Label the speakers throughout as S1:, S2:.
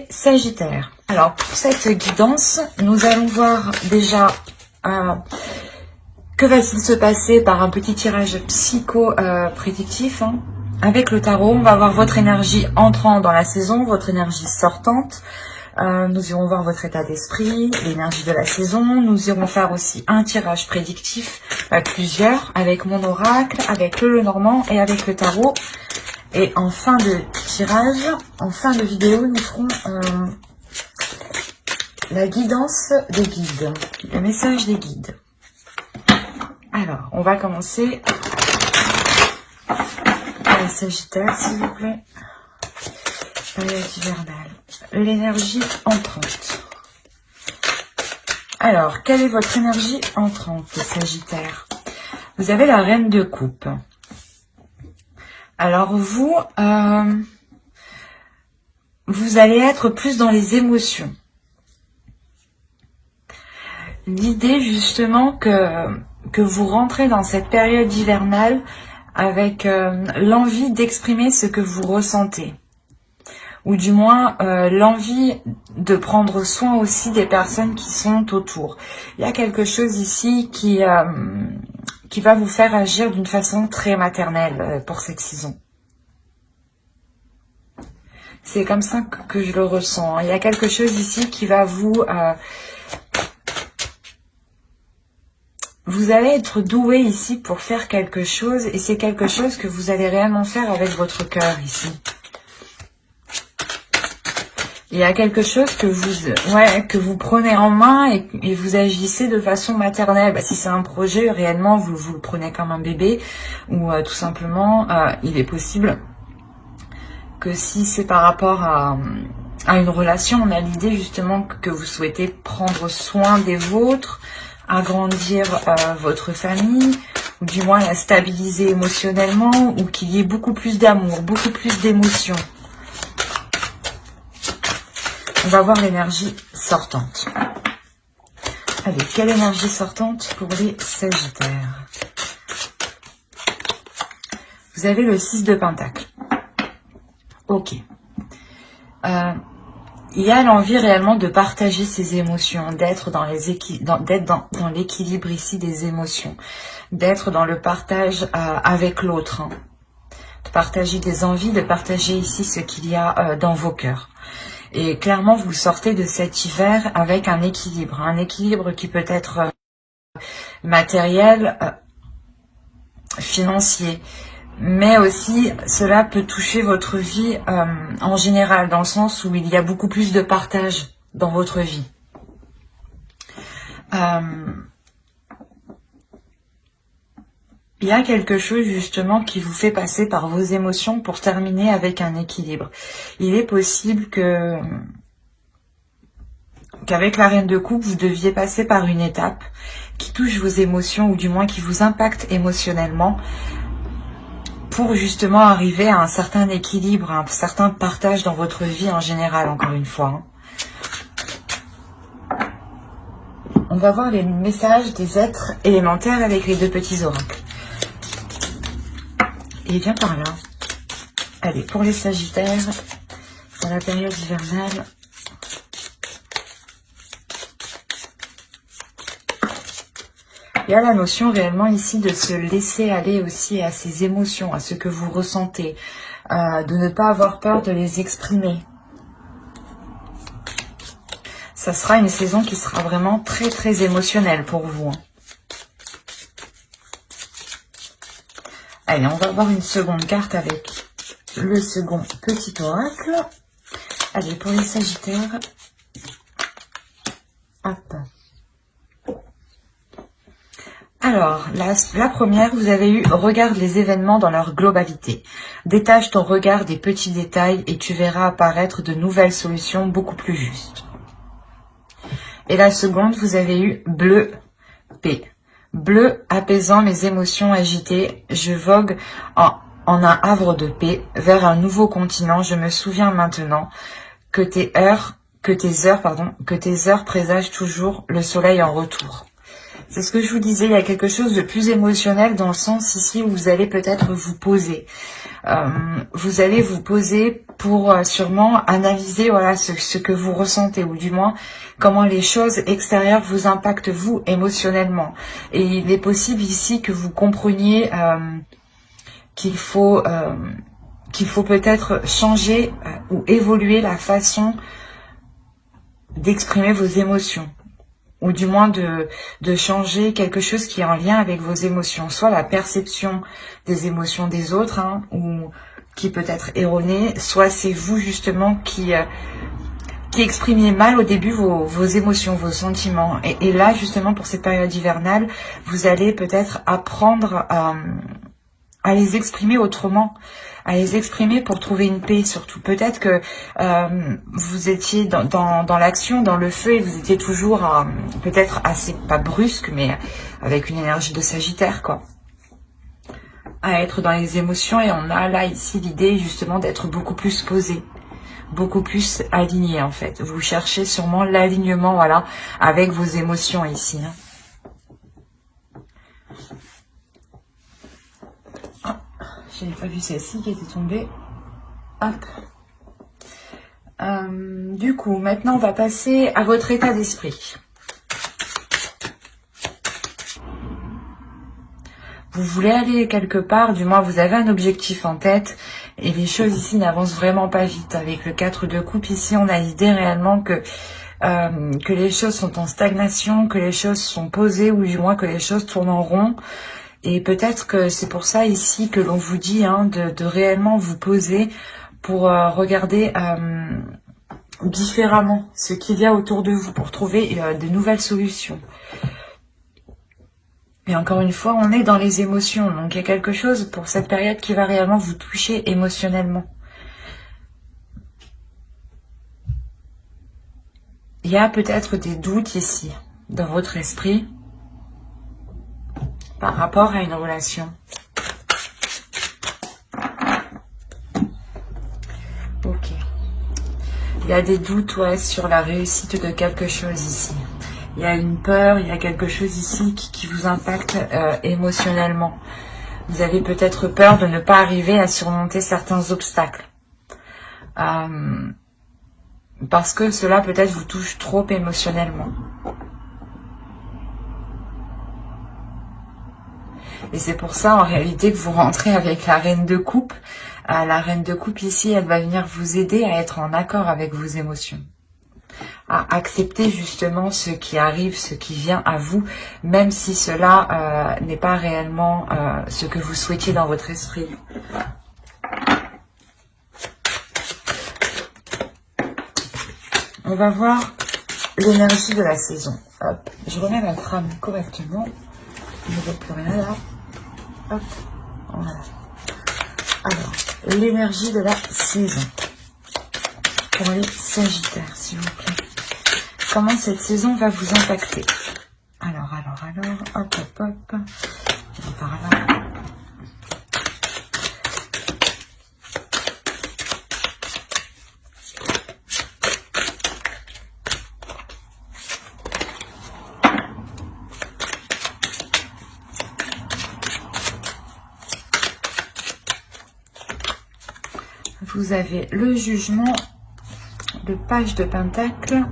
S1: Sagittaire. Alors pour cette guidance, nous allons voir déjà que va-t-il se passer par un petit tirage psycho-prédictif. Avec le tarot, on va voir votre énergie entrant dans la saison, votre énergie sortante. Nous irons voir votre état d'esprit, l'énergie de la saison. Nous irons faire aussi un tirage prédictif, plusieurs, avec mon oracle, avec le Lenormand et avec le tarot. Et en fin de tirage, en fin de vidéo, nous ferons la guidance des guides, le message des guides. Alors, on va commencer par les Sagittaires, s'il vous plaît. Période hivernale. L'énergie entrante. Alors, quelle est votre énergie entrante, Sagittaire? Vous avez la Reine de Coupe. Alors vous, vous allez être plus dans les émotions. L'idée justement que vous rentrez dans cette période hivernale avec l'envie d'exprimer ce que vous ressentez. Ou du moins l'envie de prendre soin aussi des personnes qui sont autour. Il y a quelque chose ici qui va vous faire agir d'une façon très maternelle pour cette saison. C'est comme ça que je le ressens. Il y a quelque chose ici qui va vous... vous allez être doué ici pour faire quelque chose et c'est quelque chose que vous allez réellement faire avec votre cœur ici. Il y a quelque chose que vous prenez en main et vous agissez de façon maternelle. Si c'est un projet, réellement, vous le prenez comme un bébé. Ou tout simplement, il est possible que si c'est par rapport à une relation, on a l'idée justement que vous souhaitez prendre soin des vôtres, agrandir votre famille, ou du moins la stabiliser émotionnellement, ou qu'il y ait beaucoup plus d'amour, beaucoup plus d'émotions. On va voir l'énergie sortante. Allez, quelle énergie sortante pour les Sagittaires? Vous avez le 6 de Pentacle. Ok. Il y a l'envie réellement de partager ses émotions, d'être dans l'équilibre ici des émotions, d'être dans le partage avec l'autre, de partager des envies, de partager ici ce qu'il y a dans vos cœurs. Et clairement, vous sortez de cet hiver avec un équilibre qui peut être matériel, financier, mais aussi cela peut toucher votre vie en général, dans le sens où il y a beaucoup plus de partage dans votre vie. Il y a quelque chose justement qui vous fait passer par vos émotions pour terminer avec un équilibre. Il est possible qu'avec la Reine de Coupe, vous deviez passer par une étape qui touche vos émotions ou du moins qui vous impacte émotionnellement pour justement arriver à un certain équilibre, à un certain partage dans votre vie en général, encore une fois. On va voir les messages des êtres élémentaires avec les deux petits oracles. Et bien par là. Allez, pour les Sagittaires, pour la période hivernale. Il y a la notion réellement ici de se laisser aller aussi à ses émotions, à ce que vous ressentez, de ne pas avoir peur de les exprimer. Ça sera une saison qui sera vraiment très très émotionnelle pour vous. Allez, on va voir une seconde carte avec le second petit oracle. Allez, pour les Sagittaires. Hop. Alors, la première, vous avez eu « Regarde les événements dans leur globalité. Détache ton regard des petits détails et tu verras apparaître de nouvelles solutions beaucoup plus justes. » Et la seconde, vous avez eu « Bleu, paix. Bleu, apaisant mes émotions agitées, je vogue en un havre de paix vers un nouveau continent. Je me souviens maintenant que tes heures présagent toujours le soleil en retour. » C'est ce que je vous disais, il y a quelque chose de plus émotionnel dans le sens ici où vous allez peut-être vous poser. Vous allez vous poser pour sûrement analyser voilà ce que vous ressentez, ou du moins comment les choses extérieures vous impactent vous émotionnellement. Et il est possible ici que vous compreniez qu'il faut peut-être changer ou évoluer la façon d'exprimer vos émotions, ou du moins de changer quelque chose qui est en lien avec vos émotions, soit la perception des émotions des autres, hein, ou qui peut être erronée, soit c'est vous justement qui exprimiez mal au début vos émotions, vos sentiments. Et là, justement, pour cette période hivernale, vous allez peut-être apprendre à les exprimer autrement, à les exprimer pour trouver une paix surtout. Peut-être que vous étiez dans l'action, dans le feu, et vous étiez toujours peut-être assez, pas brusque, mais avec une énergie de Sagittaire, quoi. À être dans les émotions, et on a là ici l'idée justement d'être beaucoup plus posé, beaucoup plus aligné en fait. Vous cherchez sûrement l'alignement, voilà, avec vos émotions ici, hein. Je n'ai pas vu celle-ci qui était tombée. Hop. Du coup, maintenant, on va passer à votre état d'esprit. Vous voulez aller quelque part, du moins vous avez un objectif en tête, et les choses ici n'avancent vraiment pas vite. Avec le 4 de coupe, ici, on a l'idée réellement que les choses sont en stagnation, que les choses sont posées, ou du moins que les choses tournent en rond. Et peut-être que c'est pour ça ici que l'on vous dit hein, de réellement vous poser pour regarder différemment ce qu'il y a autour de vous, pour trouver de nouvelles solutions. Et encore une fois, on est dans les émotions, donc il y a quelque chose pour cette période qui va réellement vous toucher émotionnellement. Il y a peut-être des doutes ici, dans votre esprit, par rapport à une relation. Ok. Il y a des doutes ouais, sur la réussite de quelque chose ici. Il y a une peur, il y a quelque chose ici qui vous impacte émotionnellement. Vous avez peut-être peur de ne pas arriver à surmonter certains obstacles. Parce que cela peut-être vous touche trop émotionnellement. Et c'est pour ça en réalité que vous rentrez avec la reine de coupe. La reine de coupe ici, elle va venir vous aider à être en accord avec vos émotions. À accepter justement ce qui arrive, ce qui vient à vous, même si cela n'est pas réellement ce que vous souhaitiez dans votre esprit. On va voir l'énergie de la saison. Hop, je remets ma trame correctement. Je ne vois plus rien là. Hop, voilà. Alors, l'énergie de la saison. Pour les Sagittaires, s'il vous plaît. Comment cette saison va vous impacter? Alors, hop, hop, hop. Par là. Vous avez le jugement, le page de pentacle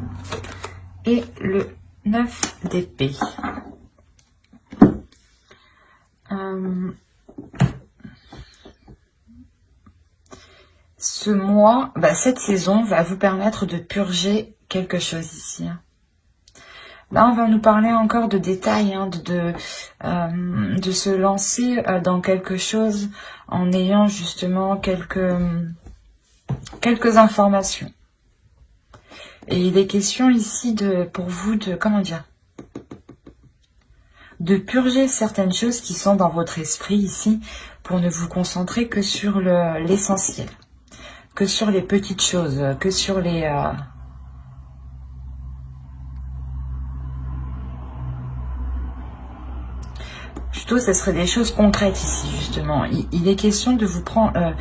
S1: et le 9 d'épée. Ce mois, cette saison va vous permettre de purger quelque chose ici. Là, on va nous parler encore de détails, de se lancer dans quelque chose en ayant justement quelques informations. Et il est question ici pour vous de purger certaines choses qui sont dans votre esprit ici, pour ne vous concentrer que sur l'essentiel, que sur les petites choses, que sur les... Plutôt, ce serait des choses concrètes ici, justement. Il est question de vous prendre...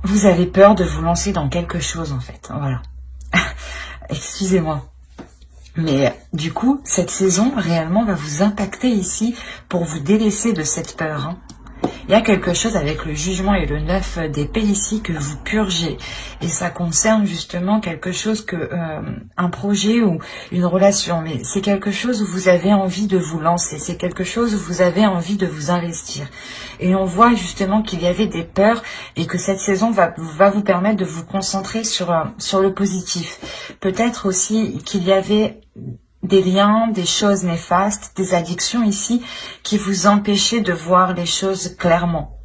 S1: vous avez peur de vous lancer dans quelque chose, en fait. Voilà. Excusez-moi. Mais du coup, cette saison, réellement, va vous impacter ici pour vous délaisser de cette peur. Il y a quelque chose avec le jugement et le 9 d'épée ici que vous purgez. Et ça concerne justement quelque chose que un projet ou une relation. Mais c'est quelque chose où vous avez envie de vous lancer. C'est quelque chose où vous avez envie de vous investir. Et on voit justement qu'il y avait des peurs et que cette saison va vous permettre de vous concentrer sur le positif. Peut-être aussi qu'il y avait des liens, des choses néfastes, des addictions ici qui vous empêchaient de voir les choses clairement.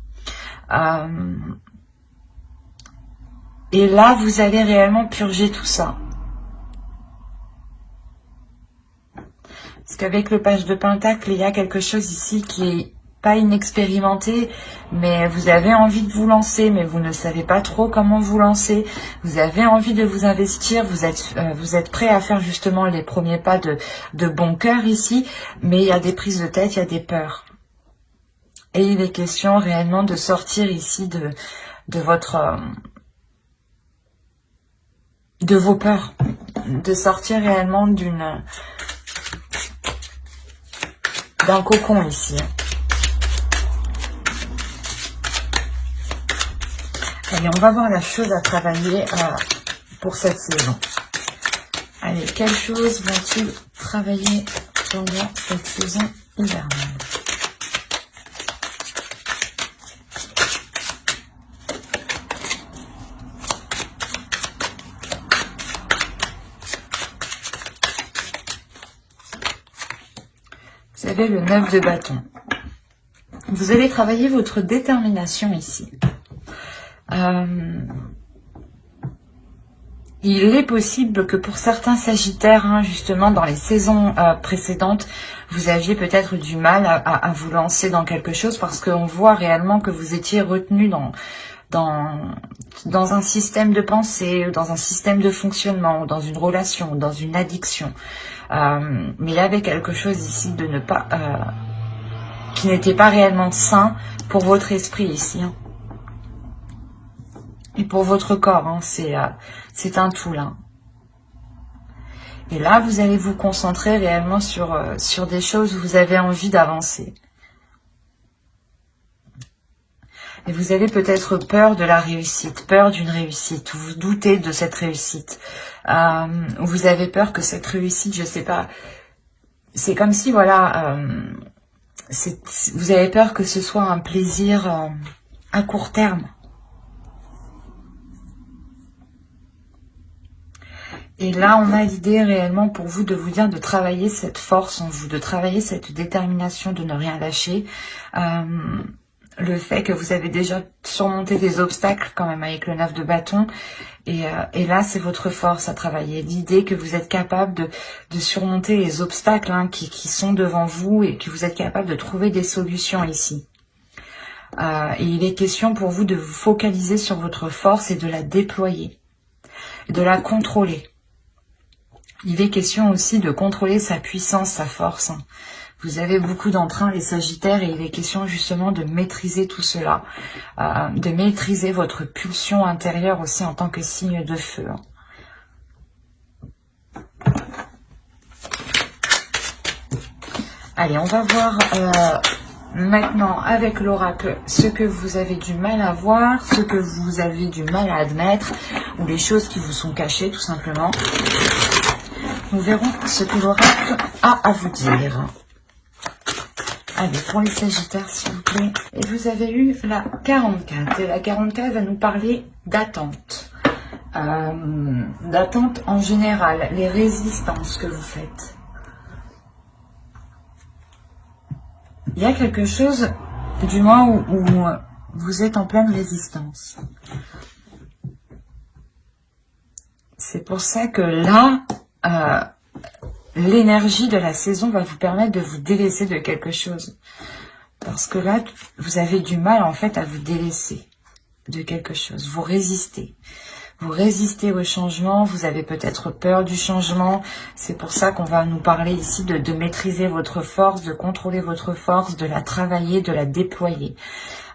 S1: Et là, vous allez réellement purger tout ça. Parce qu'avec le page de Pentacle, il y a quelque chose ici qui est pas inexpérimenté, mais vous avez envie de vous lancer, mais vous ne savez pas trop comment vous lancer. Vous avez envie de vous investir, vous êtes prêt à faire justement les premiers pas de bon cœur ici, mais il y a des prises de tête, il y a des peurs. Et il est question réellement de sortir ici de vos peurs, de sortir réellement d'un cocon ici. Allez, on va voir la chose à travailler pour cette saison. Allez, quelle chose vont-ils travailler pendant cette saison hivernale? Vous avez le 9 de bâton. Vous allez travailler votre détermination ici. Il est possible que pour certains sagittaires, justement dans les saisons précédentes, vous aviez peut-être du mal à vous lancer dans quelque chose parce qu'on voit réellement que vous étiez retenu dans un système de pensée, dans un système de fonctionnement, dans une relation, dans une addiction. Mais il y avait quelque chose ici de ne pas qui n'était pas réellement sain pour votre esprit ici. Et pour votre corps, c'est un tout là. Et là, vous allez vous concentrer réellement sur des choses où vous avez envie d'avancer. Et vous avez peut-être peur de la réussite, peur d'une réussite, ou vous doutez de cette réussite. Ou vous avez peur que cette réussite, je sais pas, c'est comme si, voilà, vous avez peur que ce soit un plaisir à court terme. Et là, on a l'idée réellement pour vous de vous dire de travailler cette force en vous, de travailler cette détermination de ne rien lâcher. Le fait que vous avez déjà surmonté des obstacles quand même avec le 9 de bâton. Et là, c'est votre force à travailler. L'idée que vous êtes capable de surmonter les obstacles qui sont devant vous et que vous êtes capable de trouver des solutions ici. Et il est question pour vous de vous focaliser sur votre force et de la déployer, de la contrôler. Il est question aussi de contrôler sa puissance, sa force. Vous avez beaucoup d'entrain, les Sagittaires, et il est question justement de maîtriser tout cela, de maîtriser votre pulsion intérieure aussi en tant que signe de feu. Allez, on va voir maintenant avec l'oracle ce que vous avez du mal à voir, ce que vous avez du mal à admettre, ou les choses qui vous sont cachées tout simplement. Nous verrons ce que l'oracle a à vous dire. Allez, pour les Sagittaires, s'il vous plaît. Et vous avez eu la 44. Et la 44 va nous parler d'attente. D'attente en général, les résistances que vous faites. Il y a quelque chose, du moins, où vous êtes en pleine résistance. C'est pour ça que là, l'énergie de la saison va vous permettre de vous délaisser de quelque chose. Parce que là, vous avez du mal en fait à vous délaisser de quelque chose. Vous résistez. Vous résistez au changement. Vous avez peut-être peur du changement. C'est pour ça qu'on va nous parler ici de maîtriser votre force, de contrôler votre force, de la travailler, de la déployer.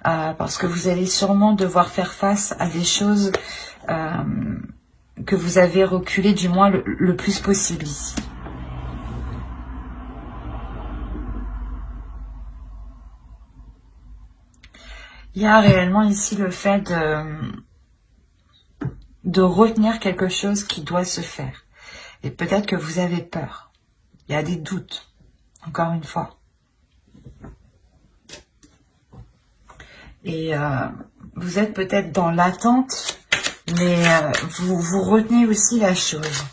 S1: Parce que vous allez sûrement devoir faire face à des choses que vous avez reculées du moins le plus possible ici. Il y a réellement ici le fait de retenir quelque chose qui doit se faire. Et peut-être que vous avez peur. Il y a des doutes, encore une fois. Et vous êtes peut-être dans l'attente, mais vous retenez aussi la chose.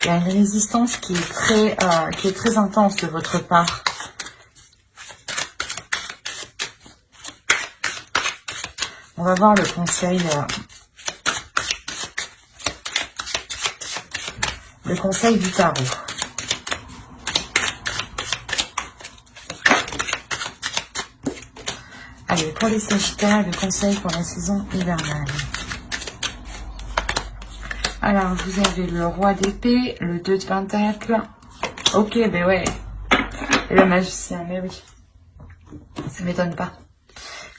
S1: Il y a une résistance qui est très intense de votre part. On va voir le conseil du tarot. Allez, pour les Sagittaires, le conseil pour la saison hivernale. Alors, vous avez le roi d'épée, le 2 de pentacles. Ok, ben ouais. Et le magicien, mais oui. Ça m'étonne pas.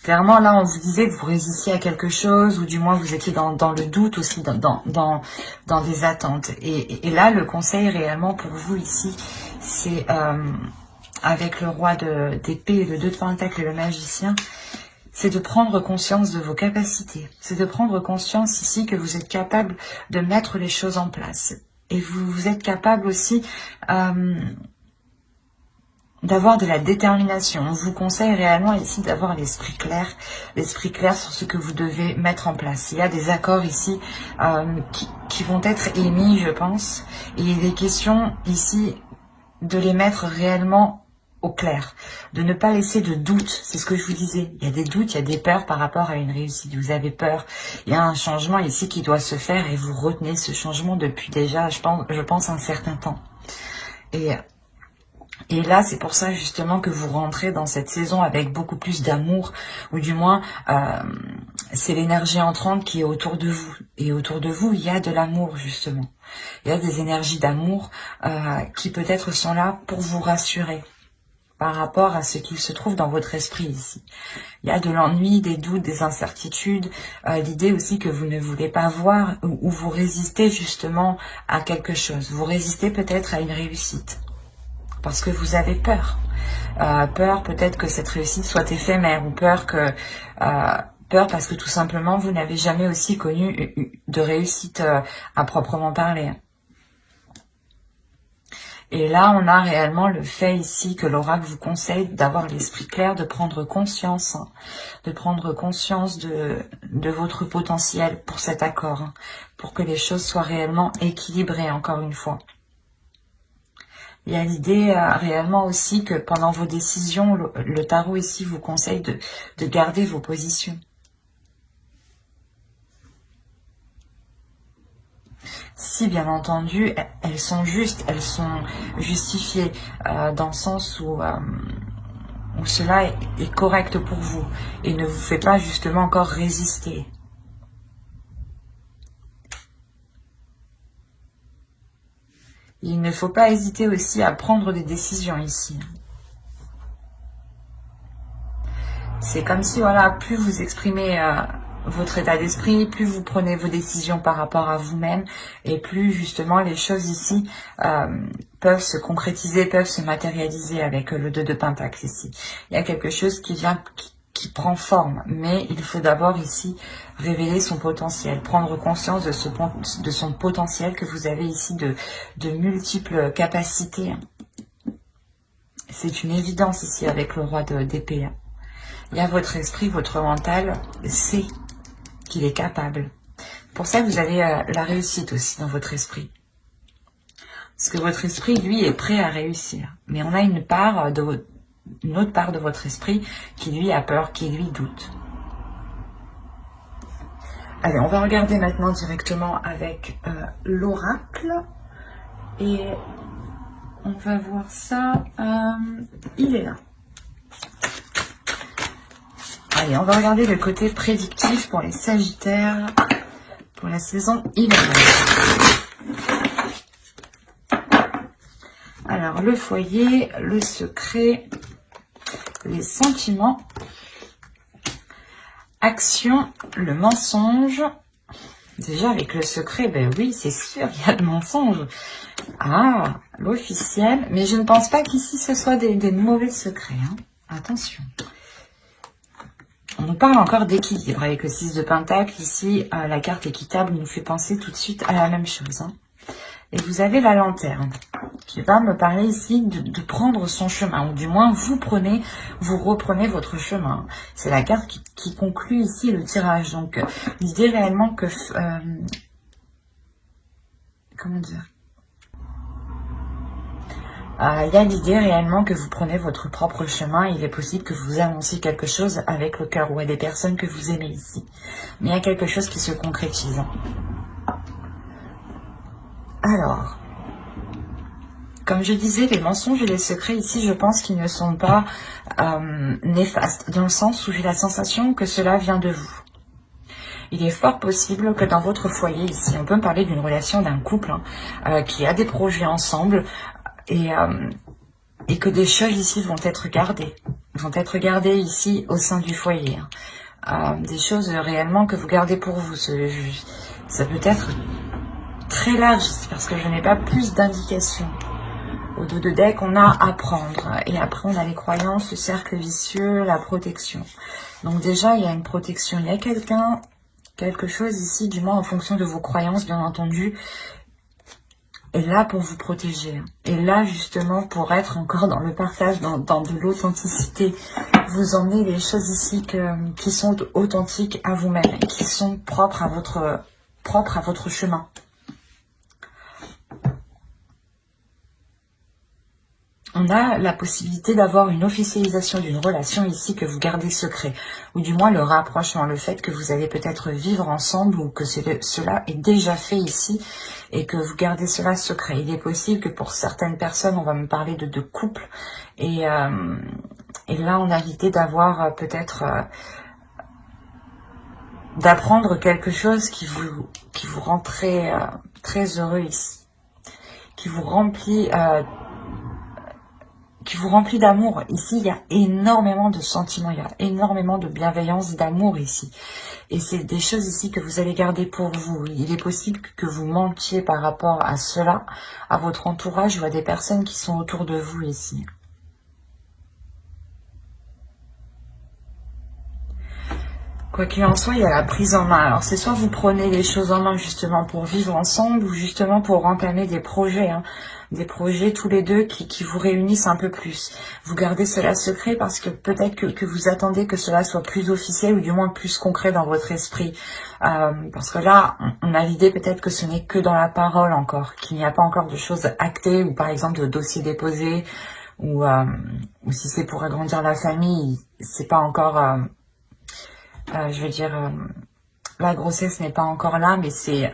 S1: Clairement, là, on vous disait que vous résistiez à quelque chose, ou du moins vous étiez dans le doute aussi, dans des attentes. Et là, le conseil réellement pour vous ici, c'est avec le roi d'épée et le 2 de pentacles et le magicien, c'est de prendre conscience de vos capacités. C'est de prendre conscience ici que vous êtes capable de mettre les choses en place. Et vous êtes capable aussi d'avoir de la détermination. On vous conseille réellement ici d'avoir l'esprit clair sur ce que vous devez mettre en place. Il y a des accords ici qui vont être émis, je pense. Et il est question ici de les mettre réellement au clair, de ne pas laisser de doute. C'est ce que je vous disais. Il y a des doutes, il y a des peurs par rapport à une réussite. Vous avez peur. Il y a un changement ici qui doit se faire et vous retenez ce changement depuis déjà, je pense un certain temps. Et là, c'est pour ça justement que vous rentrez dans cette saison avec beaucoup plus d'amour, ou du moins, c'est l'énergie entrante qui est autour de vous. Et autour de vous, il y a de l'amour justement. Il y a des énergies d'amour qui peut-être sont là pour vous rassurer par rapport à ce qu'il se trouve dans votre esprit ici. Il y a de l'ennui, des doutes, des incertitudes, l'idée aussi que vous ne voulez pas voir, ou vous résistez justement à quelque chose. Vous résistez peut-être à une réussite. Parce que vous avez peur. Peur peut-être que cette réussite soit éphémère, ou peur parce que tout simplement vous n'avez jamais aussi connu de réussite à proprement parler. Et là, on a réellement le fait ici que l'oracle vous conseille d'avoir l'esprit clair, de prendre conscience, de votre potentiel pour cet accord, pour que les choses soient réellement équilibrées, encore une fois. Il y a l'idée réellement aussi que pendant vos décisions, le tarot ici vous conseille de garder vos positions. Si bien entendu, elles sont justes, elles sont justifiées dans le sens où cela est correct pour vous et ne vous fait pas justement encore résister. Il ne faut pas hésiter aussi à prendre des décisions ici. C'est comme si, voilà, plus vous exprimez votre état d'esprit, plus vous prenez vos décisions par rapport à vous-même, et plus justement les choses ici peuvent se concrétiser, peuvent se matérialiser avec le 2 de Pentacle ici. Il y a quelque chose qui prend forme, mais il faut d'abord ici révéler son potentiel, prendre conscience de son potentiel que vous avez ici de multiples capacités. C'est une évidence ici avec le roi d'épée. Il y a votre esprit, votre mental sait qu'il est capable. Pour ça, vous avez la réussite aussi dans votre esprit. Parce que votre esprit, lui, est prêt à réussir. Mais on a une autre part de votre esprit qui, lui, a peur, qui, lui, doute. Allez, on va regarder maintenant directement avec l'oracle. Et on va voir ça. Il est là. Allez, on va regarder le côté prédictif pour les Sagittaires pour la saison hivernale. Alors, le foyer, le secret, les sentiments, action, le mensonge. Déjà, avec le secret, ben oui, c'est sûr, il y a le mensonge. Ah, l'officiel. Mais je ne pense pas qu'ici, ce soit des mauvais secrets. Hein. Attention. On nous parle encore d'équilibre avec le 6 de Pentacle. Ici, la carte équitable nous fait penser tout de suite à la même chose. Hein. Et vous avez la lanterne qui va me parler ici de prendre son chemin. Ou du moins, vous reprenez votre chemin. C'est la carte qui conclut ici le tirage. Donc, l'idée réellement que... comment dire, il y a l'idée réellement que vous prenez votre propre chemin. Il est possible que vous annonciez quelque chose avec le cœur ou à des personnes que vous aimez ici. Mais il y a quelque chose qui se concrétise. Alors, comme je disais, les mensonges et les secrets ici, je pense qu'ils ne sont pas néfastes. Dans le sens où j'ai la sensation que cela vient de vous. Il est fort possible que dans votre foyer ici, on peut me parler d'une relation d'un couple qui a des projets ensemble et que des choses ici vont être gardées ici au sein du foyer. Des choses réellement que vous gardez pour vous. Ça peut être très large ici parce que je n'ai pas plus d'indications. Au dos de deck, on a apprendre et après on a les croyances, le cercle vicieux, la protection. Donc déjà, il y a une protection. Il y a quelque chose ici, du moins en fonction de vos croyances, bien entendu, est là pour vous protéger. Et là, justement, pour être encore dans le partage, dans de l'authenticité. Vous emmenez les choses ici qui sont authentiques à vous-même, qui sont propres à votre chemin. On a la possibilité d'avoir une officialisation d'une relation ici que vous gardez secret, ou du moins le rapprochement, le fait que vous allez peut-être vivre ensemble ou que cela est déjà fait ici et que vous gardez cela secret. Il est possible que pour certaines personnes, on va me parler de couple et là on a l'idée d'avoir peut-être d'apprendre quelque chose qui vous rend très heureux ici, qui vous remplit d'amour. Ici, il y a énormément de sentiments, il y a énormément de bienveillance, d'amour ici. Et c'est des choses ici que vous allez garder pour vous. Il est possible que vous mentiez par rapport à cela, à votre entourage ou à des personnes qui sont autour de vous ici. Quoi qu'il en soit, il y a la prise en main. Alors, c'est soit vous prenez les choses en main justement pour vivre ensemble ou justement pour entamer des projets. Des projets tous les deux qui vous réunissent un peu plus. Vous gardez cela secret parce que peut-être que vous attendez que cela soit plus officiel ou du moins plus concret dans votre esprit. Parce que là, on a l'idée peut-être que ce n'est que dans la parole encore, qu'il n'y a pas encore de choses actées ou par exemple de dossiers déposés ou si c'est pour agrandir la famille, c'est pas encore... je veux dire, la grossesse n'est pas encore là, mais c'est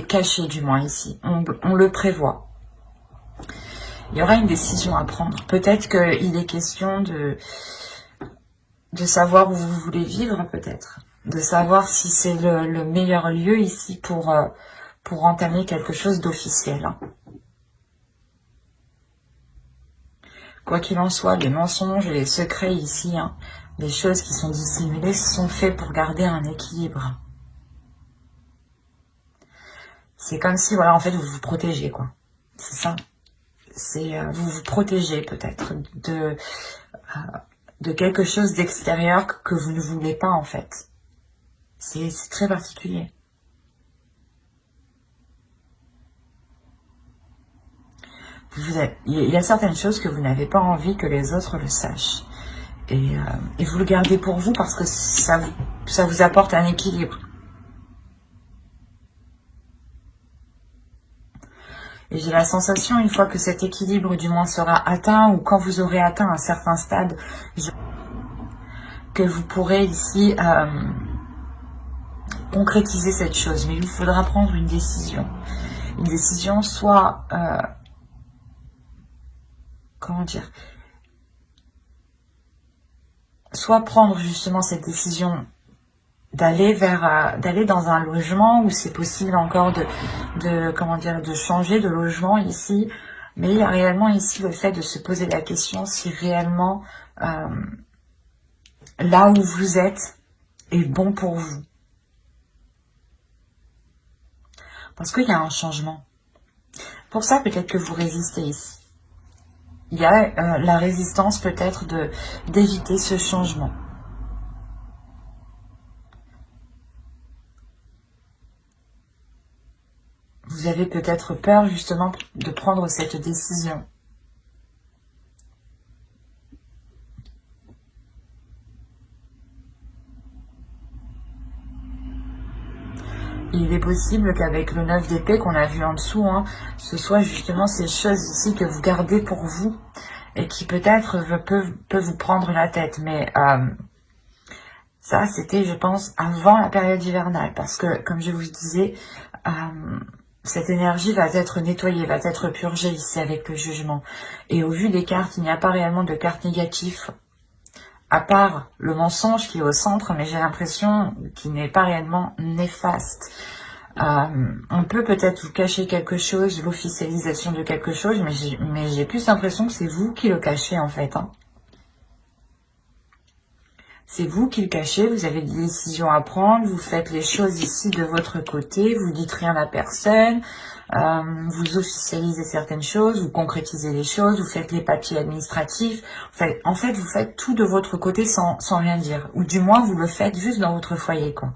S1: caché du moins ici. On le prévoit. Il y aura une décision à prendre. Peut-être qu'il est question de savoir où vous voulez vivre, peut-être. De savoir si c'est le meilleur lieu ici pour entamer quelque chose d'officiel. Quoi qu'il en soit, les mensonges et les secrets ici, les choses qui sont dissimulées sont faites pour garder un équilibre. C'est comme si, voilà, en fait, vous vous protégez, quoi. C'est ça. C'est vous vous protégez peut-être de quelque chose d'extérieur que vous ne voulez pas, en fait. C'est très particulier. Il y a certaines choses que vous n'avez pas envie que les autres le sachent. Et vous le gardez pour vous parce que ça vous apporte un équilibre. Et j'ai la sensation, une fois que cet équilibre du moins sera atteint, ou quand vous aurez atteint un certain stade, que vous pourrez ici concrétiser cette chose. Mais il vous faudra prendre une décision. Une décision soit... comment dire, soit prendre justement cette décision d'aller dans un logement où c'est possible encore de changer de logement ici, mais il y a réellement ici le fait de se poser la question si réellement là où vous êtes est bon pour vous. Parce qu'il y a un changement. Pour ça, peut-être que vous résistez ici. Il y a la résistance peut-être d'éviter ce changement. Vous avez peut-être peur justement de prendre cette décision. Il est possible qu'avec le 9 d'épée qu'on a vu en dessous, hein, ce soit justement ces choses ici que vous gardez pour vous et qui peut-être peut vous prendre la tête. Mais ça, c'était, je pense, avant la période hivernale. Parce que, comme je vous disais, cette énergie va être nettoyée, va être purgée ici avec le jugement. Et au vu des cartes, il n'y a pas réellement de cartes négatives, à part le mensonge qui est au centre, mais j'ai l'impression qu'il n'est pas réellement néfaste. On peut peut-être vous cacher quelque chose, l'officialisation de quelque chose, mais j'ai plus l'impression que c'est vous qui le cachez en fait. Hein. C'est vous qui le cachez, vous avez des décisions à prendre, vous faites les choses ici de votre côté, vous dites rien à personne, vous officialisez certaines choses, vous concrétisez les choses, vous faites les papiers administratifs. En fait, vous faites tout de votre côté sans rien dire. Ou du moins, vous le faites juste dans votre foyer, quoi.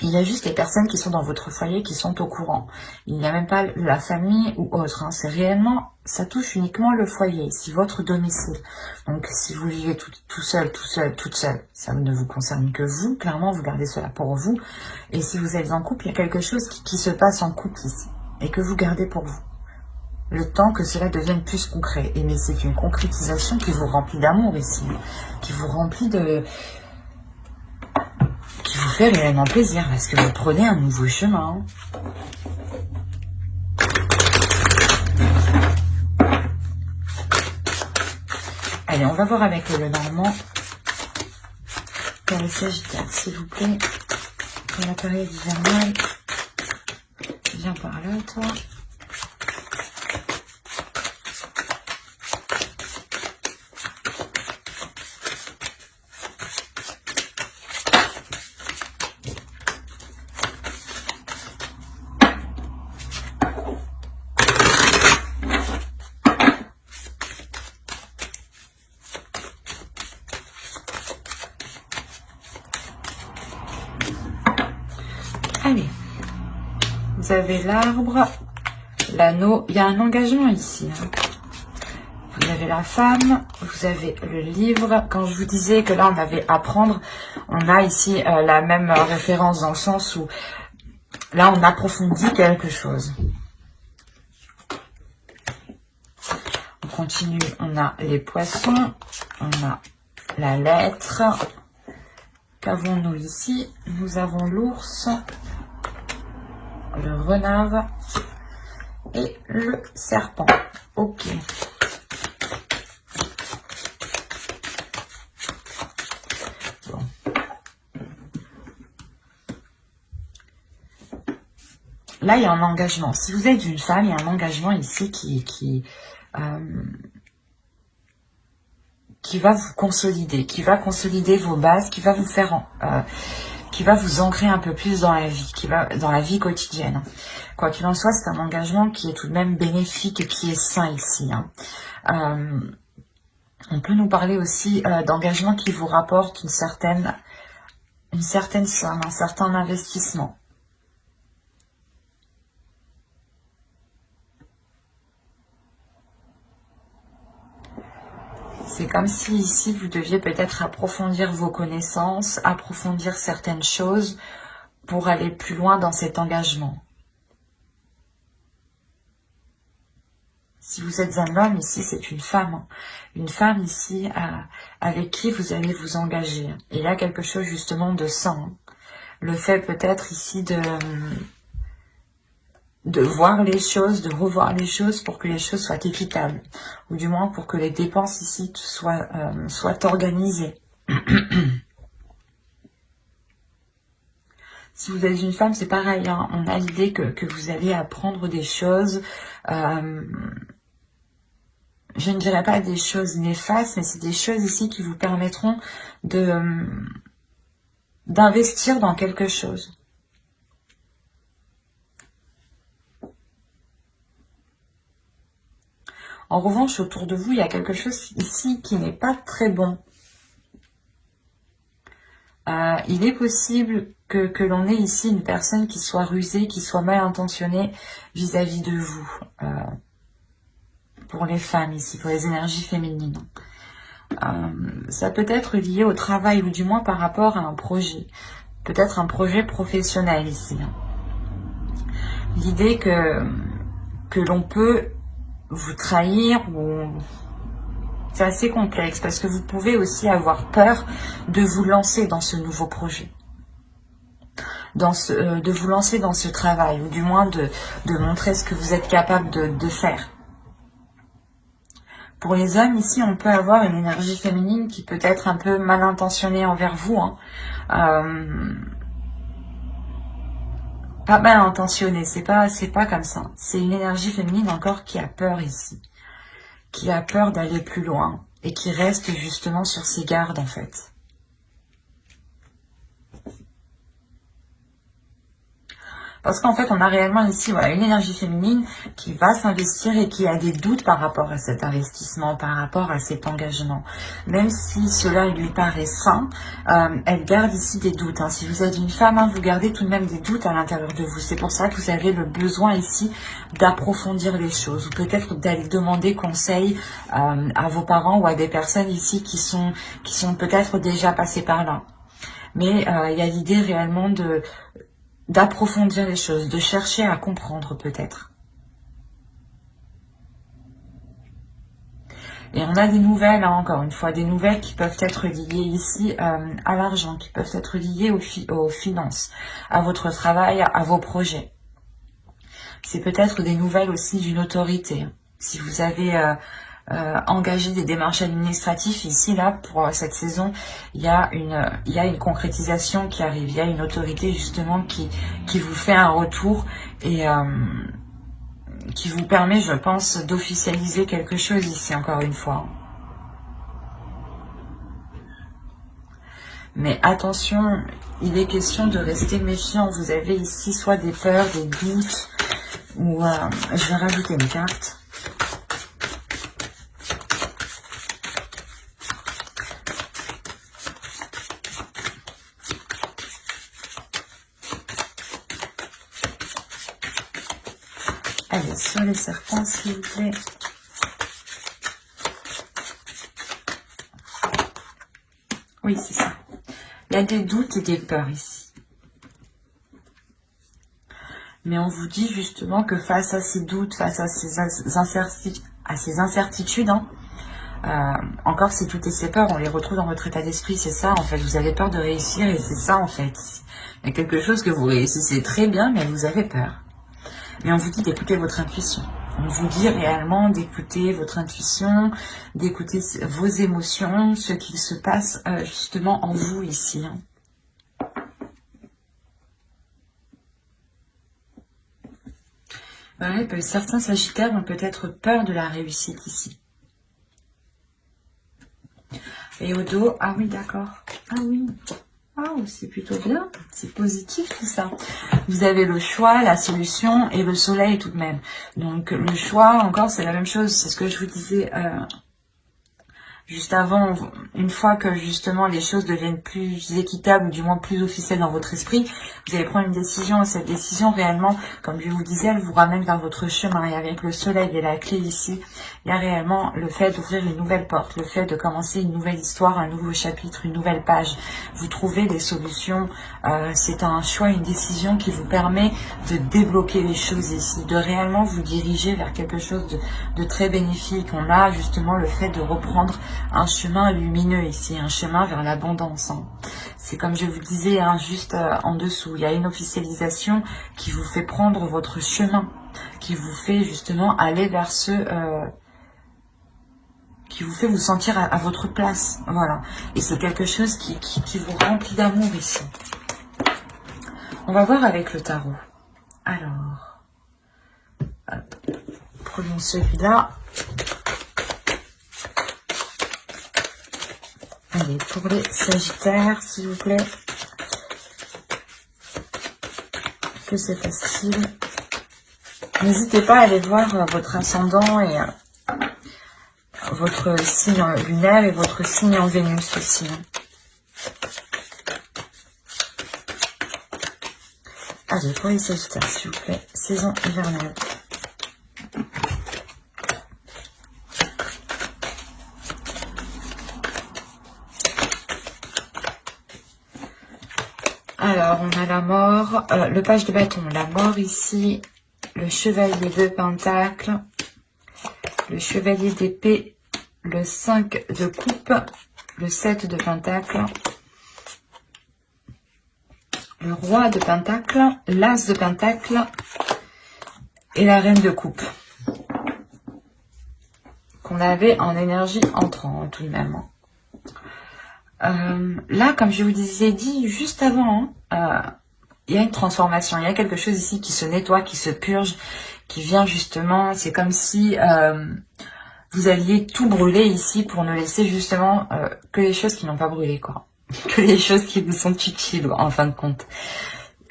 S1: Il y a juste les personnes qui sont dans votre foyer qui sont au courant. Il n'y a même pas la famille ou autre. Hein. C'est réellement, ça touche uniquement le foyer, ici, votre domicile. Donc, si vous vivez tout seul, toute seule, ça ne vous concerne que vous. Clairement, vous gardez cela pour vous. Et si vous êtes en couple, il y a quelque chose qui se passe en couple ici. Et que vous gardez pour vous. Le temps que cela devienne plus concret. Et mais c'est une concrétisation qui vous remplit d'amour ici. Qui vous remplit de... qui vous fait réellement plaisir. Parce que vous prenez un nouveau chemin. Allez, on va voir avec le Normand. Pour le Sagittaire, s'il vous plaît. Pour la période hivernale. Viens par là, toi. Allez. Vous avez l'arbre, l'anneau. Il y a un engagement ici. Hein. Vous avez la femme, vous avez le livre. Quand je vous disais que là, on avait à apprendre, on a ici la même référence dans le sens où là, on approfondit quelque chose. On continue. On a les poissons, on a la lettre. Qu'avons-nous ici? Nous avons l'ours, le renard et le serpent. Ok. Bon. Là, il y a un engagement. Si vous êtes une femme, il y a un engagement ici qui va vous consolider, qui va consolider vos bases, qui va vous faire... qui va vous ancrer un peu plus dans la vie, dans la vie quotidienne. Quoi qu'il en soit, c'est un engagement qui est tout de même bénéfique et qui est sain ici. Hein. On peut nous parler aussi d'engagement qui vous rapporte une certaine somme, un certain investissement. C'est comme si ici, vous deviez peut-être approfondir vos connaissances, approfondir certaines choses pour aller plus loin dans cet engagement. Si vous êtes un homme, ici, c'est une femme. Une femme, ici, avec qui vous allez vous engager. Et il y a quelque chose, justement, de sain. Le fait, peut-être, ici, de voir les choses, de revoir les choses pour que les choses soient équitables. Ou du moins, pour que les dépenses, ici, soient organisées. Si vous êtes une femme, c'est pareil. Hein. On a l'idée que vous allez apprendre des choses... je ne dirais pas des choses néfastes, mais c'est des choses ici qui vous permettront d'investir dans quelque chose. En revanche, autour de vous, il y a quelque chose ici qui n'est pas très bon. Il est possible que l'on ait ici une personne qui soit rusée, qui soit mal intentionnée vis-à-vis de vous. Pour les femmes ici, pour les énergies féminines. Ça peut être lié au travail, ou du moins par rapport à un projet. Peut-être un projet professionnel ici. L'idée que l'on peut vous trahir, ou c'est assez complexe, parce que vous pouvez aussi avoir peur de vous lancer dans ce nouveau projet. De vous lancer dans ce travail, ou du moins de montrer ce que vous êtes capable de faire. Pour les hommes, ici, on peut avoir une énergie féminine qui peut être un peu mal intentionnée envers vous. Pas mal intentionnée, c'est pas comme ça. C'est une énergie féminine encore qui a peur ici. Qui a peur d'aller plus loin. Et qui reste justement sur ses gardes, en fait. Parce qu'en fait, on a réellement ici voilà, une énergie féminine qui va s'investir et qui a des doutes par rapport à cet investissement, par rapport à cet engagement. Même si cela lui paraît sain, elle garde ici des doutes. Si vous êtes une femme, vous gardez tout de même des doutes à l'intérieur de vous. C'est pour ça que vous avez le besoin ici d'approfondir les choses. Ou peut-être d'aller demander conseil à vos parents ou à des personnes ici qui sont peut-être déjà passées par là. Mais il y a l'idée réellement d'approfondir les choses, de chercher à comprendre peut-être. Et on a des nouvelles, encore une fois, des nouvelles qui peuvent être liées ici à l'argent, qui peuvent être liées aux finances, à votre travail, à vos projets. C'est peut-être des nouvelles aussi d'une autorité. Si vous avez engager des démarches administratives, ici, là, pour cette saison, il y a une concrétisation qui arrive. Il y a une autorité, justement, qui vous fait un retour et qui vous permet, je pense, d'officialiser quelque chose ici, encore une fois. Mais attention, il est question de rester méfiant. Vous avez ici soit des peurs, des doutes, ou je vais rajouter une carte. Allez, sur les serpents, s'il vous plaît. Oui, c'est ça. Il y a des doutes et des peurs ici. Mais on vous dit justement que face à ces doutes, face à ces incertitudes, encore ces doutes et ces peurs, on les retrouve dans votre état d'esprit, c'est ça en fait. Vous avez peur de réussir et c'est ça en fait. Il y a quelque chose que vous réussissez très bien, mais vous avez peur. Mais on vous dit d'écouter votre intuition. On vous dit réellement d'écouter votre intuition, d'écouter vos émotions, ce qu'il se passe justement en vous ici. Ouais, certains sagittaires ont peut-être peur de la réussite ici. Et au dos, ah oui, d'accord. Ah oui. Oh, c'est plutôt bien, c'est positif tout ça. Vous avez le choix, la solution et le soleil tout de même. Donc le choix, encore, c'est la même chose. C'est ce que je vous disais juste avant. Une fois que justement les choses deviennent plus équitables, ou du moins plus officielles dans votre esprit, vous allez prendre une décision. Et cette décision, réellement, comme je vous disais, elle vous ramène vers votre chemin. Et avec le soleil et la clé ici, il y a réellement le fait d'ouvrir une nouvelle porte, le fait de commencer une nouvelle histoire, un nouveau chapitre, une nouvelle page. Vous trouvez des solutions. C'est un choix, une décision qui vous permet de débloquer les choses ici, de réellement vous diriger vers quelque chose de très bénéfique. On a justement le fait de reprendre un chemin lumineux ici, un chemin vers l'abondance. C'est comme je vous disais, juste en dessous, il y a une officialisation qui vous fait prendre votre chemin, qui vous fait justement aller vers qui vous fait vous sentir à votre place. Voilà. Et c'est quelque chose qui vous remplit d'amour ici. On va voir avec le tarot. Alors, hop, prenons celui-là. Allez, pour les sagittaires, s'il vous plaît. Que c'est facile. N'hésitez pas à aller voir votre ascendant et votre signe lunaire et votre signe en Vénus aussi. Allez, pour les Sagittaires, s'il vous plaît, saison hivernale. Alors, on a la mort, le page de bâton, la mort ici, le chevalier de pentacle, le chevalier d'épée, le 5 de coupe, le 7 de pentacle, le roi de pentacle, l'as de pentacle et la reine de coupe. Qu'on avait en énergie entrant, tout de même. Là, comme je vous disais dit juste avant, il y a une transformation, il y a quelque chose ici qui se nettoie, qui se purge, qui vient justement, c'est comme si vous alliez tout brûler ici pour ne laisser justement que les choses qui n'ont pas brûlé, quoi. Que les choses qui vous sont utiles, en fin de compte.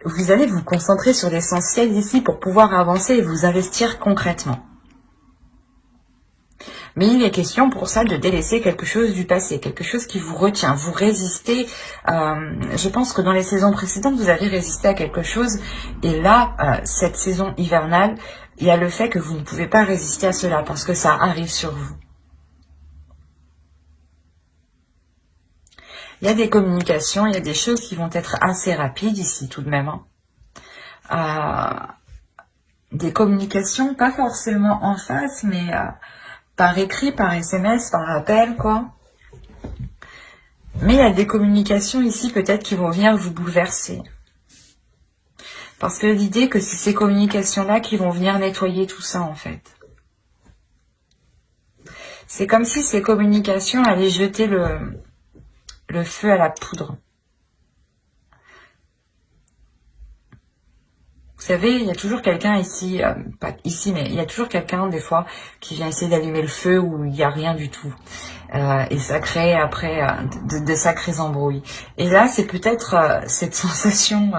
S1: Vous allez vous concentrer sur l'essentiel ici pour pouvoir avancer et vous investir concrètement. Mais il est question pour ça de délaisser quelque chose du passé, quelque chose qui vous retient, vous résistez. Je pense que dans les saisons précédentes, vous avez résisté à quelque chose. Et là, cette saison hivernale, il y a le fait que vous ne pouvez pas résister à cela parce que ça arrive sur vous. Il y a des communications, il y a des choses qui vont être assez rapides ici tout de même. Des communications, pas forcément en face, mais... par écrit, par SMS, par appel, quoi. Mais il y a des communications ici, peut-être, qui vont venir vous bouleverser. Parce que l'idée que c'est ces communications-là qui vont venir nettoyer tout ça, en fait. C'est comme si ces communications allaient jeter le feu à la poudre. Vous savez, il y a toujours quelqu'un ici, pas ici, mais il y a toujours quelqu'un, des fois, qui vient essayer d'allumer le feu où il n'y a rien du tout. Et ça crée, après, de sacrés embrouilles. Et là, c'est peut-être cette sensation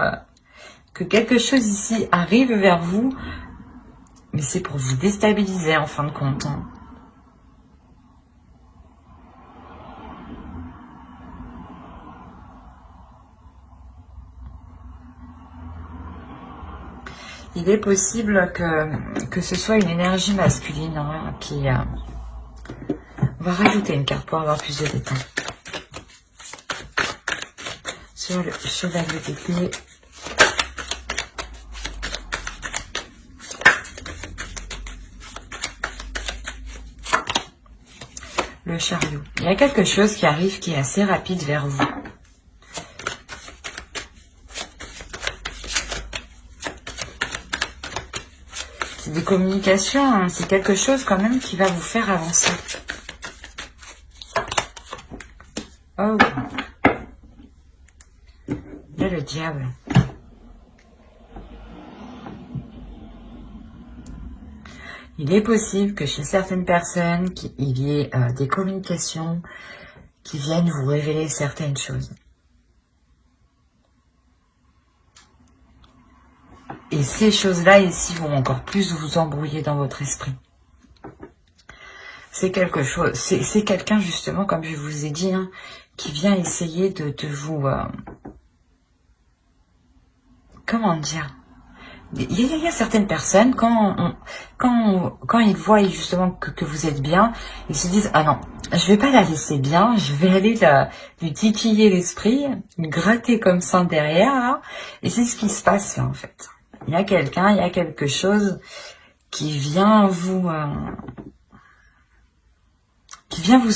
S1: que quelque chose ici arrive vers vous, mais c'est pour vous déstabiliser, en fin de compte. Hein. Il est possible que ce soit une énergie masculine hein, qui... On va rajouter une carte pour avoir plus de détails. Sur le chevalier d'épée. Le chariot. Il y a quelque chose qui arrive qui est assez rapide vers vous. C'est des communications, hein, c'est quelque chose quand même qui va vous faire avancer. Oh. Il y a le diable. Il est possible que chez certaines personnes, il y ait des communications qui viennent vous révéler certaines choses. Et ces choses-là ici vont encore plus vous embrouiller dans votre esprit. C'est quelque chose, c'est quelqu'un justement, comme je vous ai dit, hein, qui vient essayer de vous... comment dire? Il y a certaines personnes, quand ils voient justement que vous êtes bien, ils se disent « Ah non, je vais pas la laisser bien, je vais aller lui titiller l'esprit, lui gratter comme ça derrière. Là. » Et c'est ce qui se passe là en fait. Il y a quelqu'un, il y a quelque chose qui vient vous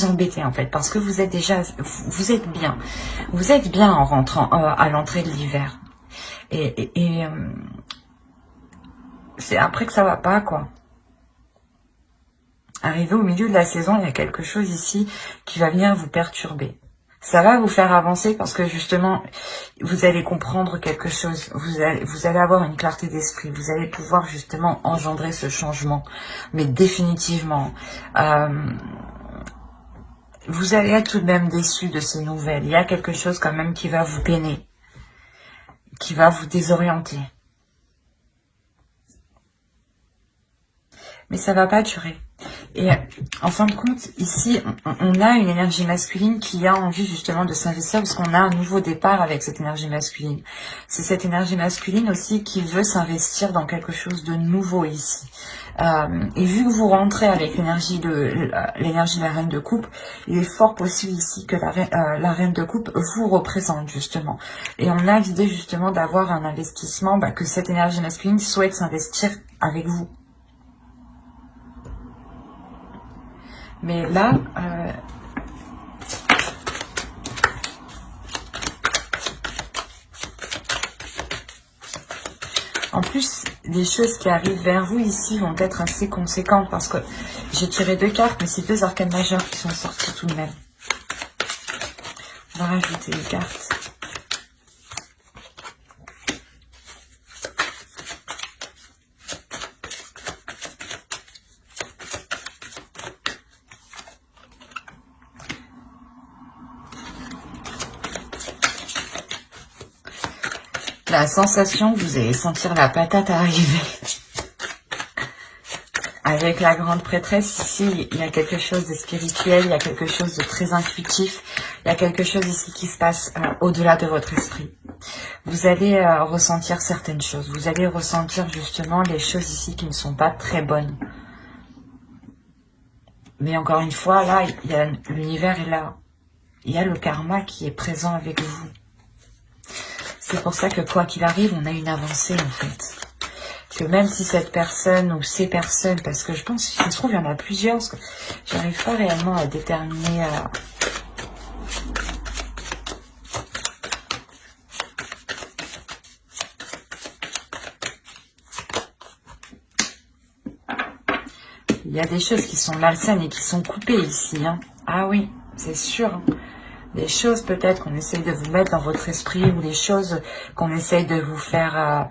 S1: embêter en fait, parce que vous êtes déjà, vous êtes bien en rentrant à l'entrée de l'hiver. Et c'est après que ça va pas, quoi. Arrivé au milieu de la saison, il y a quelque chose ici qui va venir vous perturber. Ça va vous faire avancer parce que justement, vous allez comprendre quelque chose. Vous allez avoir une clarté d'esprit. Vous allez pouvoir justement engendrer ce changement. Mais définitivement, vous allez être tout de même déçu de ces nouvelles. Il y a quelque chose quand même qui va vous peiner, qui va vous désorienter. Mais ça va pas durer. Et en fin de compte, ici, on a une énergie masculine qui a envie justement de s'investir parce qu'on a un nouveau départ avec cette énergie masculine. C'est cette énergie masculine aussi qui veut s'investir dans quelque chose de nouveau ici. Et vu que vous rentrez avec l'énergie de la reine de coupe, il est fort possible ici que la reine de coupe vous représente justement. Et on a l'idée justement d'avoir un investissement, que cette énergie masculine souhaite s'investir avec vous. Mais là, en plus, les choses qui arrivent vers vous ici vont être assez conséquentes parce que j'ai tiré 2 cartes, mais c'est 2 arcanes majeures qui sont sorties tout de même. On va rajouter les cartes. La sensation que vous allez sentir la patate arriver. Avec la grande prêtresse, ici, il y a quelque chose de spirituel, il y a quelque chose de très intuitif, il y a quelque chose ici qui se passe au-delà de votre esprit. Vous allez ressentir certaines choses, vous allez ressentir justement les choses ici qui ne sont pas très bonnes. Mais encore une fois, là, il y a l'univers est là. Il y a le karma qui est présent avec vous. C'est pour ça que quoi qu'il arrive, on a une avancée en fait. Que même si cette personne ou ces personnes, parce que je pense qu'il se trouve il y en a plusieurs, parce que j'arrive pas réellement à déterminer. Il y a des choses qui sont malsaines et qui sont coupées ici. Hein. Ah oui, c'est sûr. Des choses peut-être qu'on essaye de vous mettre dans votre esprit ou des choses qu'on essaye de vous faire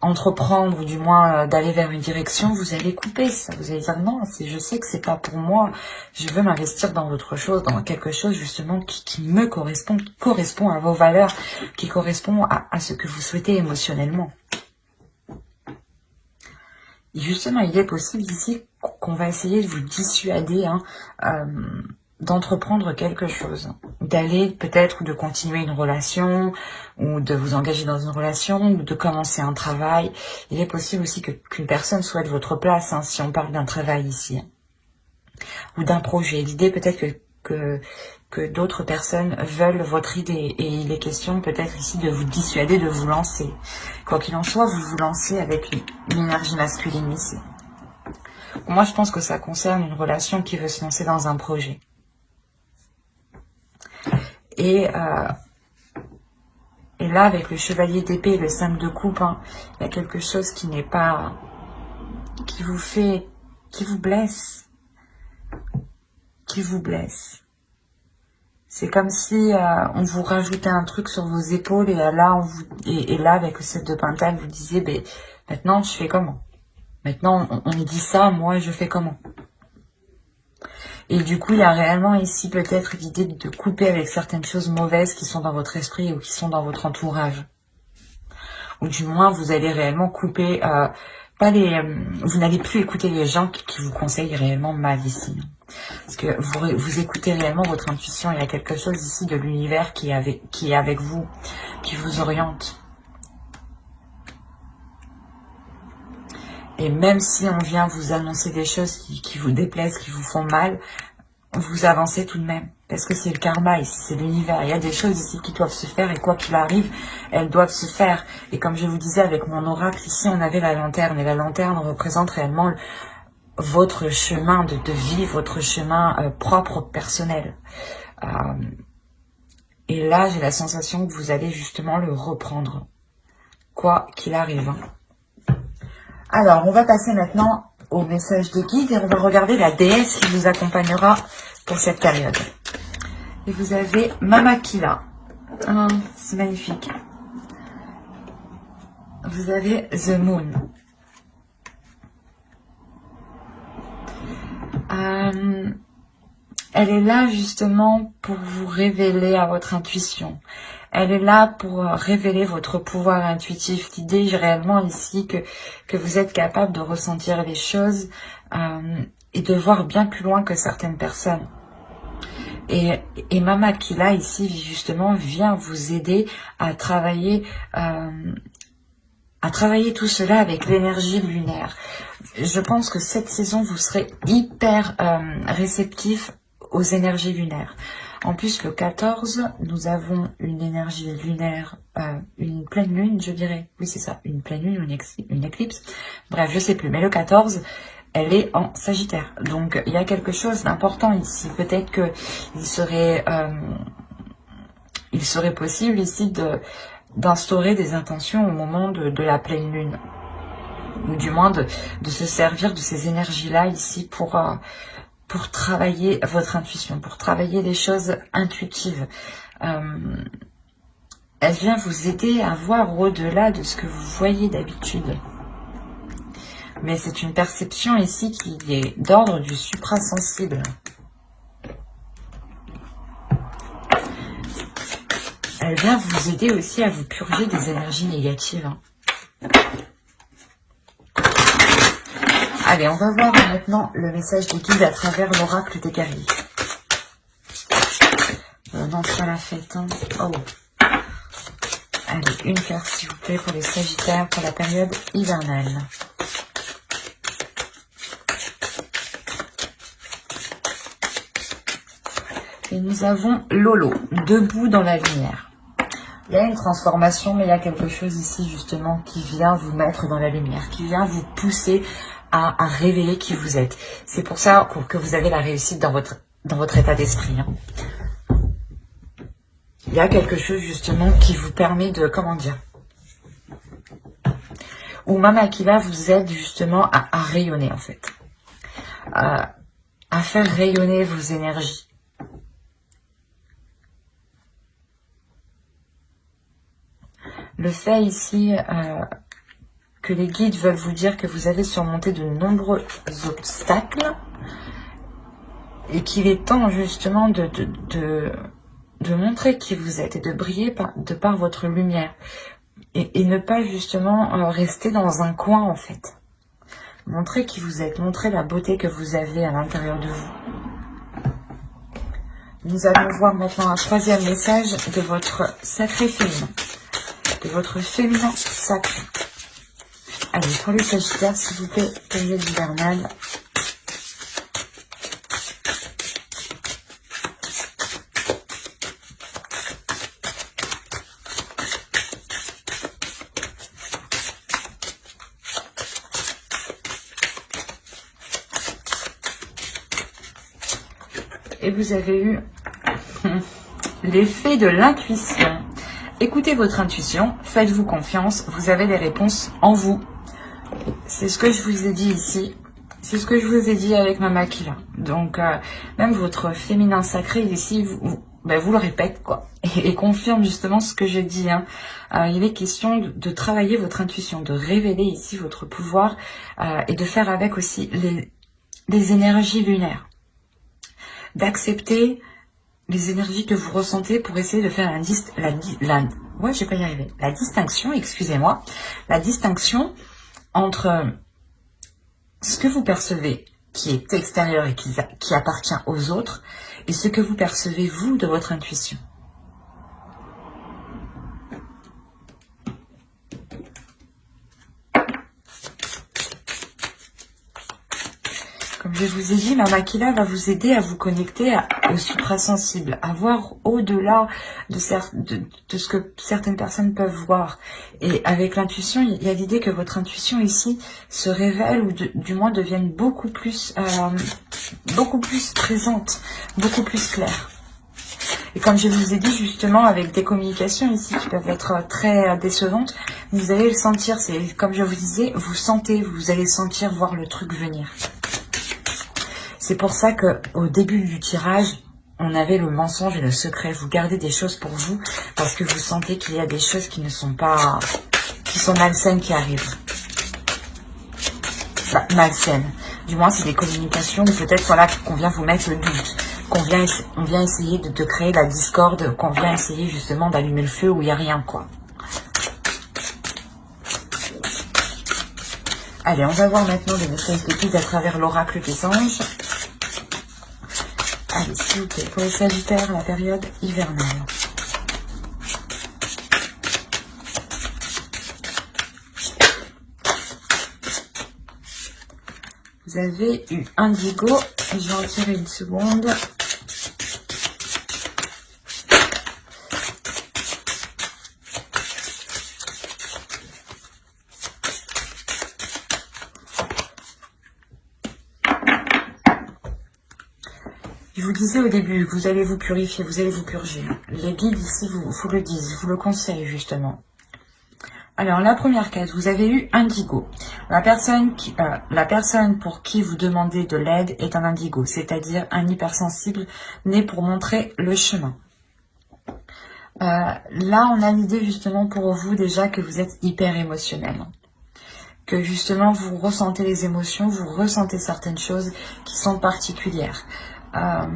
S1: entreprendre ou du moins d'aller vers une direction, vous allez couper ça. Vous allez dire non, je sais que c'est pas pour moi. Je veux m'investir dans autre chose, dans quelque chose justement qui me correspond, qui correspond à vos valeurs, qui correspond à ce que vous souhaitez émotionnellement. Et justement, il est possible ici qu'on va essayer de vous dissuader d'entreprendre quelque chose, d'aller peut-être ou de continuer une relation ou de vous engager dans une relation ou de commencer un travail. Il est possible aussi qu'une personne souhaite votre place, hein, si on parle d'un travail ici, ou d'un projet. L'idée peut-être que d'autres personnes veulent votre idée et il est question peut-être ici de vous dissuader de vous lancer. Quoi qu'il en soit, vous vous lancez avec une énergie masculine ici. Moi, je pense que ça concerne une relation qui veut se lancer dans un projet. Et là, avec le chevalier d'épée et le 5 de coupe, hein, il y a quelque chose qui n'est pas... qui vous blesse. Qui vous blesse. C'est comme si on vous rajoutait un truc sur vos épaules et là, là avec le 7 de Pentacle, vous disiez, ben, maintenant, je fais comment? Maintenant, on me dit ça, moi, je fais comment? Et du coup, il y a réellement ici peut-être l'idée de couper avec certaines choses mauvaises qui sont dans votre esprit ou qui sont dans votre entourage. Ou du moins, vous allez réellement couper, vous n'allez plus écouter les gens qui vous conseillent réellement mal ici. Parce que vous écoutez réellement votre intuition. Il y a quelque chose ici de l'univers qui est avec vous, qui vous oriente. Et même si on vient vous annoncer des choses qui vous déplaisent, qui vous font mal, vous avancez tout de même. Parce que c'est le karma ici, c'est l'univers. Il y a des choses ici qui doivent se faire et quoi qu'il arrive, elles doivent se faire. Et comme je vous disais avec mon oracle, ici on avait la lanterne. Et la lanterne représente réellement votre chemin de vie, votre chemin propre, personnel. Et là, j'ai la sensation que vous allez justement le reprendre. Quoi qu'il arrive. Alors, on va passer maintenant au message de guide et on va regarder la déesse qui vous accompagnera pour cette période. Et vous avez Mamakila. Ah, c'est magnifique. Vous avez The Moon. Elle est là justement pour vous révéler à votre intuition. Elle est là pour révéler votre pouvoir intuitif. L'idée réellement ici que vous êtes capable de ressentir les choses et de voir bien plus loin que certaines personnes. Et Mama Kila ici justement vient vous aider à travailler tout cela avec l'énergie lunaire. Je pense que cette saison vous serez hyper réceptif aux énergies lunaires. En plus le 14 nous avons une énergie lunaire, une pleine lune je dirais, oui c'est ça, une pleine lune ou une éclipse, bref je sais plus, mais le 14 elle est en Sagittaire. Donc, il y a quelque chose d'important ici. Peut-être que il serait possible ici d'instaurer des intentions au moment de la pleine lune. Ou du moins de se servir de ces énergies-là ici pour travailler votre intuition, pour travailler les choses intuitives. Elle vient vous aider à voir au-delà de ce que vous voyez d'habitude. Mais c'est une perception ici qui est d'ordre du suprasensible. Elle vient vous aider aussi à vous purger des énergies négatives. Allez, on va voir maintenant le message des guides à travers l'oracle des guerriers. Non, pas la fête. Hein. Oh. Allez, une carte s'il vous plaît pour les Sagittaires pour la période hivernale. Et nous avons Lolo, debout dans la lumière. Il y a une transformation, mais il y a quelque chose ici justement qui vient vous mettre dans la lumière, qui vient vous pousser à révéler qui vous êtes. C'est pour ça que vous avez la réussite dans votre état d'esprit. Hein. Il y a quelque chose justement qui vous permet de, comment dire, où Mama Kila vous aide justement à rayonner en fait, à faire rayonner vos énergies. Le fait ici que les guides veulent vous dire que vous avez surmonté de nombreux obstacles et qu'il est temps justement de montrer qui vous êtes et de briller de par votre lumière et ne pas justement rester dans un coin en fait. Montrez qui vous êtes, montrez la beauté que vous avez à l'intérieur de vous. Nous allons voir maintenant un troisième message de votre sacré féminin. De votre féminin sacré. Allez, pour les Sagittaires, s'il vous plaît, période hivernale. Et vous avez eu l'effet de l'intuition. Écoutez votre intuition, faites-vous confiance, vous avez les réponses en vous. C'est ce que je vous ai dit ici, c'est ce que je vous ai dit avec Mama Kila. Donc, même votre féminin sacré ici, vous le répète, quoi, et confirme justement ce que je dis. Hein. Il est question de travailler votre intuition, de révéler ici votre pouvoir et de faire avec aussi les énergies lunaires. D'accepter les énergies que vous ressentez pour essayer de faire la distinction, excusez-moi, la distinction entre ce que vous percevez qui est extérieur et qui appartient aux autres et ce que vous percevez vous de votre intuition. Comme je vous ai dit, Mama Kila va vous aider à vous connecter au suprasensible, à voir au-delà de ce que certaines personnes peuvent voir. Et avec l'intuition, il y a l'idée que votre intuition ici se révèle ou du moins devienne beaucoup plus présente, beaucoup plus claire. Et comme je vous ai dit justement, avec des communications ici qui peuvent être très décevantes, vous allez le sentir, c'est comme je vous disais, vous allez sentir voir le truc venir. C'est pour ça que au début du tirage, on avait le mensonge et le secret. Vous gardez des choses pour vous parce que vous sentez qu'il y a des choses qui ne sont pas, qui sont malsaines qui arrivent. Enfin, malsaines. Du moins, c'est des communications ou peut-être voilà qu'on vient vous mettre le doute, on vient essayer de créer la discorde, qu'on vient essayer justement d'allumer le feu où il n'y a rien quoi. Allez, on va voir maintenant les messages de guide à travers l'oracle des anges. Allez, s'il vous plaît, pour les Sagittaires, la période hivernale. Vous avez eu Indigo, et je vais en tirer une seconde. Je vous disais au début, vous allez vous purifier, vous allez vous purger. Les guides ici vous le disent, vous le conseillent justement. Alors, la première case, vous avez eu Indigo. La personne pour qui vous demandez de l'aide est un Indigo, c'est-à-dire un hypersensible né pour montrer le chemin. Là, on a l'idée justement pour vous déjà que vous êtes hyper émotionnel. Que justement, vous ressentez les émotions, vous ressentez certaines choses qui sont particulières. En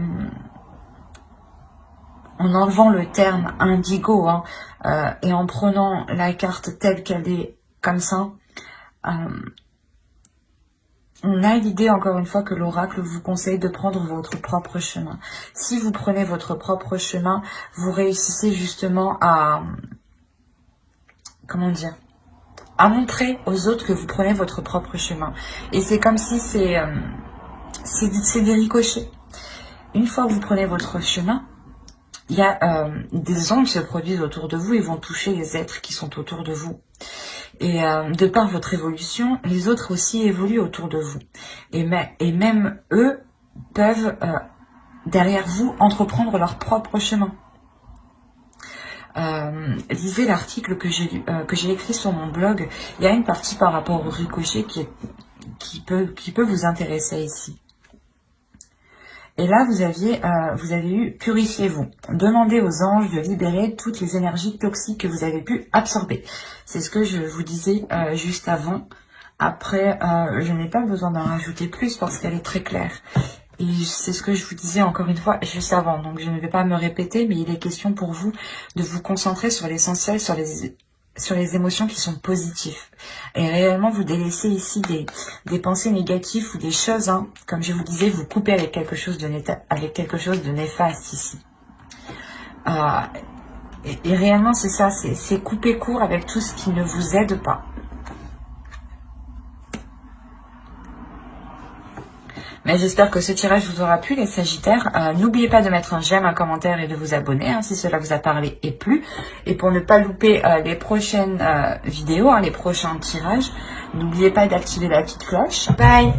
S1: enlevant le terme indigo et en prenant la carte telle qu'elle est comme ça, on a l'idée encore une fois que l'oracle vous conseille de prendre votre propre chemin. Si vous prenez votre propre chemin, vous réussissez justement à, comment dire, à montrer aux autres que vous prenez votre propre chemin. Et c'est comme si c'est des ricochets. Une fois que vous prenez votre chemin, il y a des ondes qui se produisent autour de vous et vont toucher les êtres qui sont autour de vous. Et de par votre évolution, les autres aussi évoluent autour de vous. Et même eux peuvent, derrière vous, entreprendre leur propre chemin. Lisez l'article que j'ai écrit sur mon blog. Il y a une partie par rapport au ricochet qui peut vous intéresser ici. Et là, vous avez eu « Purifiez-vous ». Demandez aux anges de libérer toutes les énergies toxiques que vous avez pu absorber. C'est ce que je vous disais juste avant. Après, je n'ai pas besoin d'en rajouter plus parce qu'elle est très claire. Et c'est ce que je vous disais encore une fois juste avant. Donc, je ne vais pas me répéter, mais il est question pour vous de vous concentrer sur l'essentiel, sur les émotions qui sont positives. Et réellement, vous délaissez ici des pensées négatives ou des choses, comme je vous disais, vous coupez avec quelque chose de néfaste ici. Et réellement, c'est ça, c'est couper court avec tout ce qui ne vous aide pas. Mais j'espère que ce tirage vous aura plu, les Sagittaires. N'oubliez pas de mettre un j'aime, un commentaire et de vous abonner si cela vous a parlé et plu. Et pour ne pas louper les prochaines vidéos, les prochains tirages, n'oubliez pas d'activer la petite cloche. Bye!